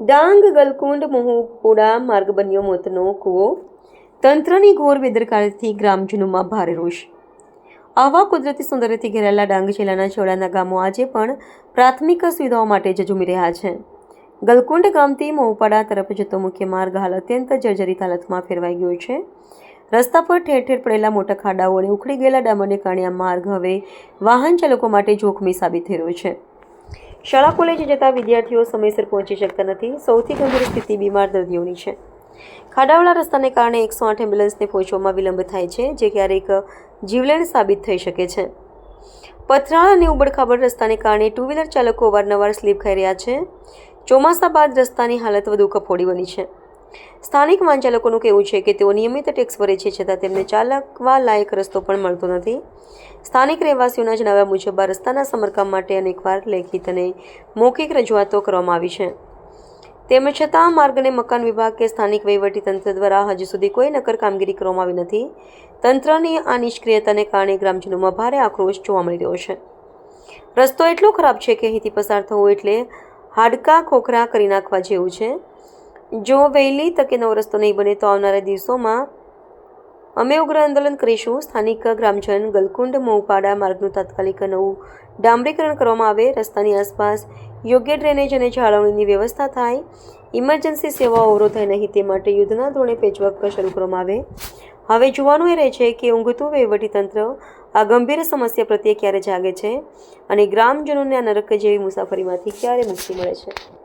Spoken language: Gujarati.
ડાંગ ગલકુંડ મહુપુરા માર્ગ બન્યો મોતનો કૂવો. તંત્રની ઘોર બેદરકારીથી ગ્રામજનોમાં ભારે રોષ. આવા કુદરતી સૌંદર્યથી ઘેરાયેલા ડાંગ જિલ્લાના છેવાડાના ગામો આજે પણ પ્રાથમિક સુવિધાઓ માટે ઝઝૂમી રહ્યા છે. ગલકુંડ ગામથી મહુપાડા તરફ જતો મુખ્ય માર્ગ હાલ અત્યંત જર્જરિત હાલતમાં ફેરવાઈ ગયો છે. રસ્તા પર ઠેર ઠેર પડેલા મોટા ખાડાઓ અને ઉખડી ગયેલા ડામરને કારણે આ માર્ગ હવે વાહન ચાલકો માટે જોખમી સાબિત થઈ રહ્યો છે. શાળા કોલેજે જતા વિદ્યાર્થીઓ સમયસર પહોંચી શકતા નથી. સૌથી ગંભીર સ્થિતિ બીમાર દર્દીઓની છે. ખાડાવાળા રસ્તાને કારણે 108 એમ્બ્યુલન્સને પહોંચવામાં વિલંબ થાય છે, જે ક્યારેક જીવલેણ સાબિત થઈ શકે છે. પથરાળ અને ઉબડખાબડ રસ્તાને કારણે ટુ વ્હીલર ચાલકો અવારનવાર સ્લીપ ખાઈ રહ્યા છે. ચોમાસા બાદ રસ્તાની હાલત વધુ કફોડી બની છે. સ્થાનિક વાહન ચાલકોનું કહેવું છે કે તેઓ નિયમિત ટેક્સ ભરે છે, છતાં તેમને ચાલવા લાયક રસ્તો પણ મળતો નથી. સ્થાનિક રહેવાસીઓના જણાવ્યા મુજબ આ રસ્તાના સમારકામ માટે અનેકવાર લેખિત અને મૌખિક રજૂઆતો કરવામાં આવી છે. તેમ છતાં માર્ગ અને મકાન વિભાગ કે સ્થાનિક વહીવટીતંત્ર દ્વારા હજુ સુધી કોઈ નક્કર કામગીરી કરવામાં આવી નથી. તંત્રની આ નિષ્ક્રિયતાને કારણે ગ્રામજનોમાં ભારે આક્રોશ જોવા મળી રહ્યો છે. રસ્તો એટલો ખરાબ છે કે અહીંથી પસાર થવું એટલે હાડકાં ખોખરા કરી નાખવા જેવું છે. જો વહેલી તકે નવો રસ્તો નહીં બને તો આવનારા દિવસોમાં અમે ઉગ્ર આંદોલન કરીશું. સ્થાનિક ગ્રામજન ગલકુંડ મહુપાડા માર્ગનું તાત્કાલિક નવું ડામરીકરણ કરવામાં આવે, રસ્તાની આસપાસ યોગ્ય ડ્રેનેજ અને જાળવણીની વ્યવસ્થા થાય, ઇમરજન્સી સેવાઓ અવરોધાય નહીં તે માટે યુદ્ધના ધોરણે પેચવર્ક શરૂ કરવામાં આવે. હવે જોવાનું એ રહે છે કે ઊંઘતું વહીવટીતંત્ર આ ગંભીર સમસ્યા પ્રત્યે ક્યારે જાગે છે અને ગ્રામજનોને આ નરક જેવી મુસાફરીમાંથી ક્યારે મુક્તિ મળે છે.